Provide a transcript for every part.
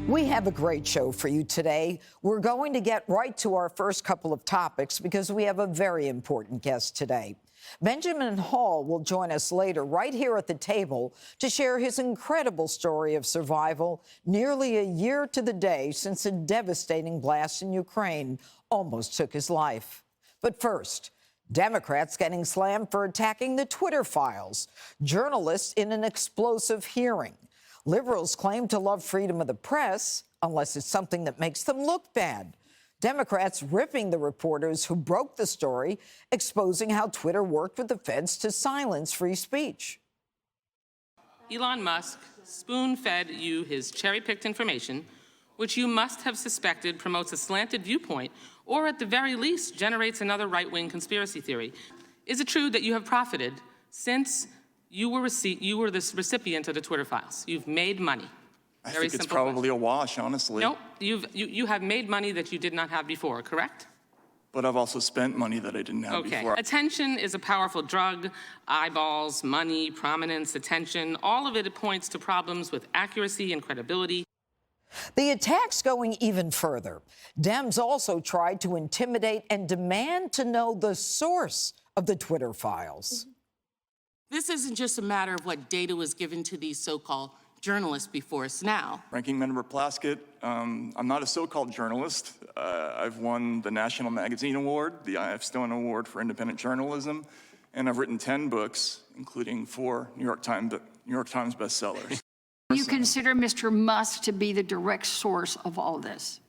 We have a great show for you today. We're going to get right to our first couple of topics because we have a very important guest today. Benjamin Hall will join us later right here at the table to share his incredible story of survival nearly a year to the day since a devastating blast in Ukraine almost took his life. But first, Democrats getting slammed for attacking the Twitter files, journalists in an explosive hearing. Liberals claim to love freedom of the press, unless it's something that makes them look bad. Democrats ripping the reporters who broke the story, exposing how Twitter worked with the feds to silence free speech. Elon Musk spoon-fed you his cherry-picked information, which you must have suspected promotes a slanted viewpoint, or at the very least generates another right-wing conspiracy theory. Is it true that you have profited since you were the recipient of the Twitter files? You've made money. I think it's probably a wash, honestly. No, you have made money that you did not have before, correct? But I've also spent money that I didn't have before. Attention is a powerful drug. Eyeballs, money, prominence, attention, all of it points to problems with accuracy and credibility. The attack's going even further. Dems also tried to intimidate and demand to know the source of the Twitter files. This isn't just a matter of what data was given to these so-called journalists before us now. Ranking Member Plaskett, I'm not a so-called journalist. I've won the National Magazine Award, the I.F. Stone Award for Independent Journalism, and I've written 10 books, including 4 New York Times bestsellers. You consider Mr. Musk to be the direct source of all this?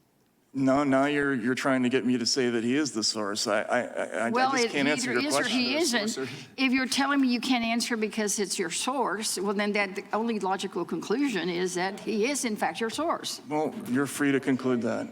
No, now you're trying to get me to say that he is the source. I just can't answer your question. Well, he either is or he isn't. If you're telling me you can't answer because it's your source, well, then the only logical conclusion is that he is, in fact, your source. Well, you're free to conclude that.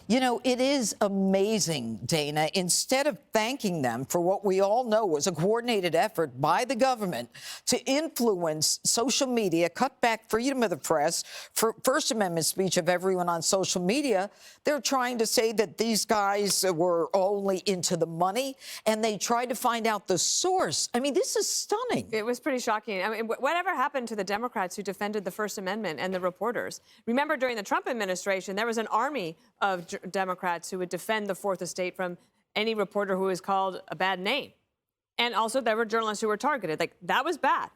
You know, it is amazing, Dana. Instead of thanking them for what we all know was a coordinated effort by the government to influence social media, cut back freedom of the press, for First Amendment speech of everyone on social media, they're trying to say that these guys were only into the money, and they tried to find out the source. I mean, this is stunning. It was pretty shocking. I mean, whatever happened to the Democrats who defended the First Amendment and the reporters? Remember, during the Trump administration, there was an army of Democrats who would defend the Fourth Estate from any reporter who was called a bad name. And also there were journalists who were targeted. Like, that was bad.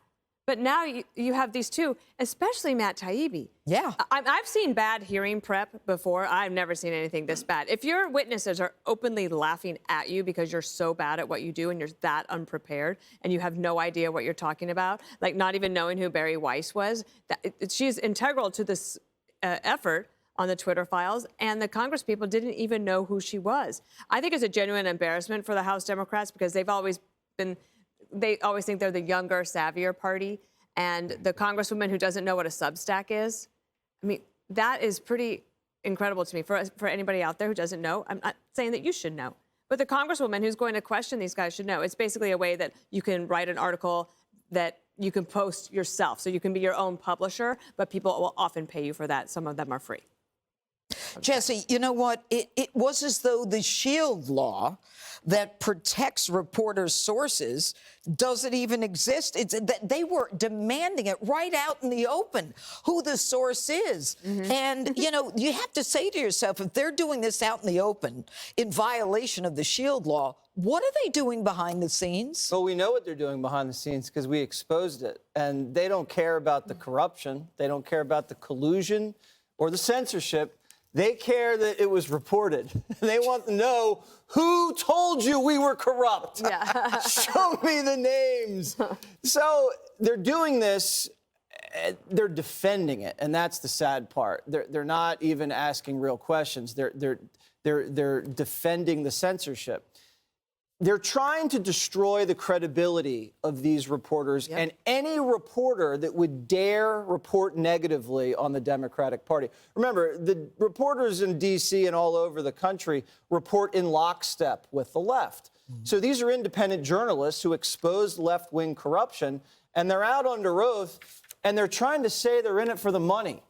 But now you have these two, especially Matt Taibbi. Yeah. I've seen bad hearing prep before. I've never seen anything this bad. If your witnesses are openly laughing at you because you're so bad at what you do and you're that unprepared and you have no idea what you're talking about, like not even knowing who Barry Weiss was, she's integral to this effort on the Twitter files, and the Congress people didn't even know who she was. I think it's a genuine embarrassment for the House Democrats because they always think they're the younger, savvier party, and the Congresswoman who doesn't know what a Substack is, I mean, that is pretty incredible to me. For anybody out there who doesn't know, I'm not saying that you should know, but the Congresswoman who's going to question these guys should know. It's basically a way that you can write an article that you can post yourself, so you can be your own publisher, but people will often pay you for that. Some of them are free. Jesse, you know what? It was as though the SHIELD law that protects reporters' sources doesn't even exist. It's that they were demanding it right out in the open, who the source is. Mm-hmm. And, you know, you have to say to yourself, if they're doing this out in the open in violation of the SHIELD law, what are they doing behind the scenes? Well, we know what they're doing behind the scenes because we exposed it. And they don't care about the corruption. They don't care about the collusion or the censorship. They care that it was reported. They want to know who told you we were corrupt. Yeah. Show me the names. So they're doing this. They're defending it, and that's the sad part. They're not even asking real questions. They're defending the censorship. They're trying to destroy the credibility of these reporters and any reporter that would dare report negatively on the Democratic Party. Remember, the reporters in D.C. and all over the country report in lockstep with the left. So these are independent journalists who exposed left-wing corruption, and they're out under oath, and they're trying to say they're in it for the money.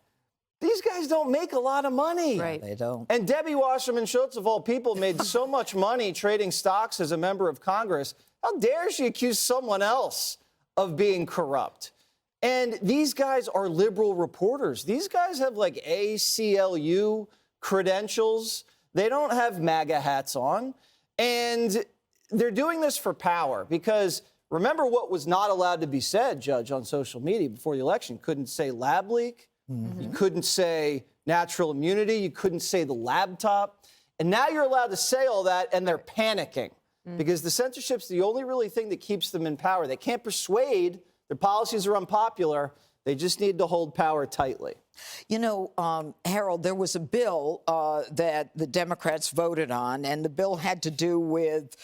These guys don't make a lot of money. Right. They don't. And Debbie Wasserman Schultz, of all people, made so much money trading stocks as a member of Congress. How dare she accuse someone else of being corrupt? And these guys are liberal reporters. These guys have like ACLU credentials. They don't have MAGA hats on. And they're doing this for power because remember what was not allowed to be said, Judge, on social media before the election. Couldn't say lab leak. You couldn't say natural immunity. You couldn't say the laptop. And now you're allowed to say all that, and they're panicking because the censorship's the only really thing that keeps them in power. They can't persuade. Their policies are unpopular. They just need to hold power tightly. You know, Harold, there was a bill that the Democrats voted on, and the bill had to do with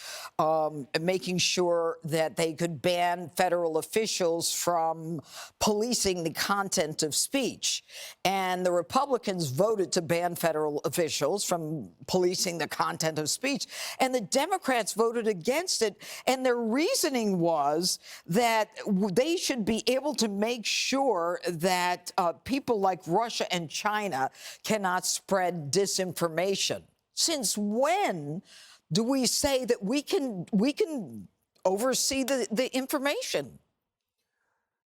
making sure that they could ban federal officials from policing the content of speech. And the Republicans voted to ban federal officials from policing the content of speech. And the Democrats voted against it. And their reasoning was that they should be able to make sure that people like Russia and China cannot spread disinformation. Since when do we say that we can oversee the information?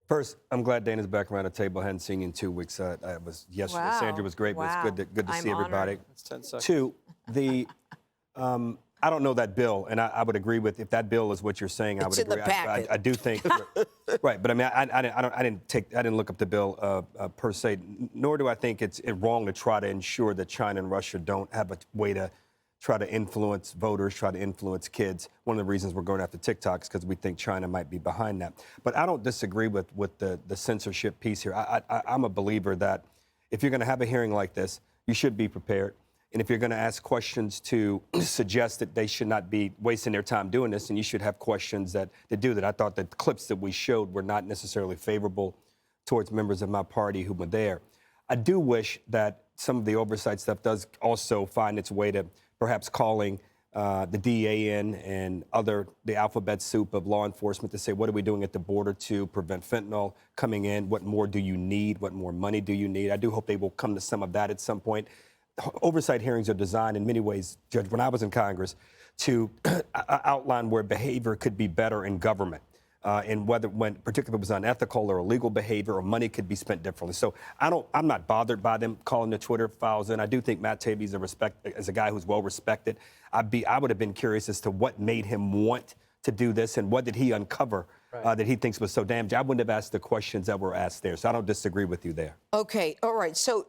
First, I'm glad Dana's back around the table. I hadn't seen you in 2 weeks. I was yesterday. Wow. Sandra was great, but Wow. it's good to I'm see everybody. honored. It's 10 seconds. Two, I don't know that bill, and I would agree with if that bill is what you're saying. I It's would in the agree. packet. I do think, right? But I mean, I didn't look up the bill per se. Nor do I think it's wrong to try to ensure that China and Russia don't have a way to try to influence voters, try to influence kids. One of the reasons we're going after TikTok is because we think China might be behind that. But I don't disagree with the censorship piece here. I'm a believer that if you're going to have a hearing like this, you should be prepared. And if you're going to ask questions to suggest that they should not be wasting their time doing this, and you should have questions that do that. I thought the clips that we showed were not necessarily favorable towards members of my party who were there. I do wish that some of the oversight stuff does also find its way to perhaps calling the DEA in and the alphabet soup of law enforcement to say, what are we doing at the border to prevent fentanyl coming in? What more do you need? What more money do you need? I do hope they will come to some of that at some point. Oversight hearings are designed in many ways, Judge, when I was in Congress, to outline where behavior could be better in government. And when particularly it was unethical or illegal behavior or money could be spent differently. So I'm not bothered by them calling the Twitter files in. I do think Matt Taibbi is a guy who's well respected. I would have been curious as to what made him want to do this and what did he uncover that he thinks was so damaging. I wouldn't have asked the questions that were asked there. So I don't disagree with you there. Okay, all right. So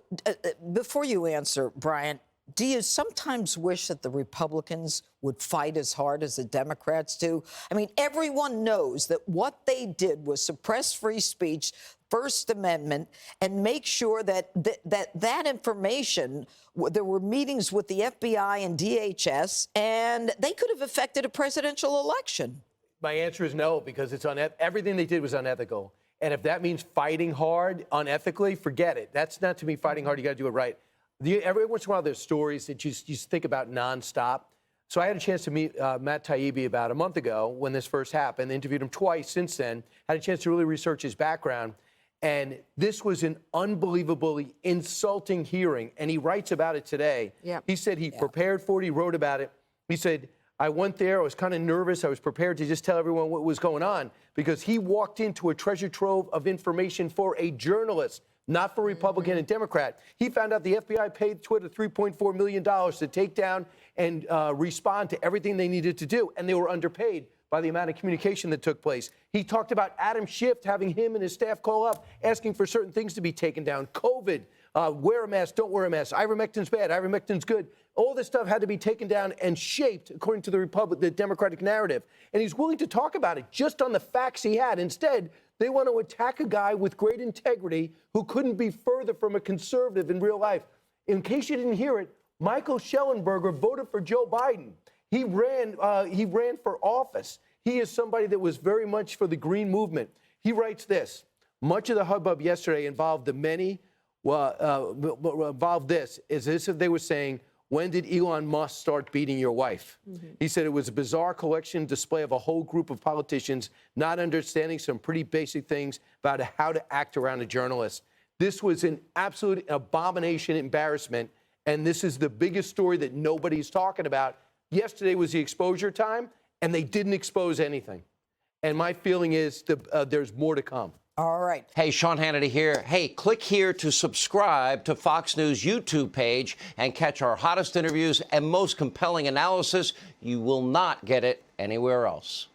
before you answer, Brian, do you sometimes wish that the Republicans would fight as hard as the Democrats do? I mean, everyone knows that what they did was suppress free speech, First Amendment, and make sure that that information, there were meetings with the FBI and DHS, and they could have affected a presidential election. My answer is no, because everything they did was unethical. And if that means fighting hard unethically, forget it. That's not, to me, fighting hard. You got to do it right. Every once in a while, there's stories that you think about nonstop. So I had a chance to meet Matt Taibbi about a month ago when this first happened. Interviewed him twice since then. Had a chance to really research his background. And this was an unbelievably insulting hearing. And he writes about it today. Yep. He said he prepared for it. He wrote about it. He said, I went there. I was kind of nervous. I was prepared to just tell everyone what was going on because he walked into a treasure trove of information for a journalist, not for Republican and Democrat. He found out the FBI paid Twitter $3.4 million to take down and respond to everything they needed to do, and they were underpaid by the amount of communication that took place. He talked about Adam Schiff having him and his staff call up, asking for certain things to be taken down. COVID, wear a mask, don't wear a mask. Ivermectin's bad, ivermectin's good. All this stuff had to be taken down and shaped according to the Democratic narrative. And he's willing to talk about it just on the facts he had. Instead, they want to attack a guy with great integrity who couldn't be further from a conservative in real life. In case you didn't hear it, Michael Schellenberger voted for Joe Biden. He ran for office. He is somebody that was very much for the green movement. He writes this: much of the hubbub yesterday involved involved this, is as if they were saying, when did Elon Musk start beating your wife? He said it was a bizarre collection display of a whole group of politicians not understanding some pretty basic things about how to act around a journalist. This was an absolute abomination, embarrassment, and this is the biggest story that nobody's talking about. Yesterday was the exposure time, and they didn't expose anything. And my feeling is there's more to come. All right. Hey, Sean Hannity here. Hey, click here to subscribe to Fox News YouTube page and catch our hottest interviews and most compelling analysis. You will not get it anywhere else.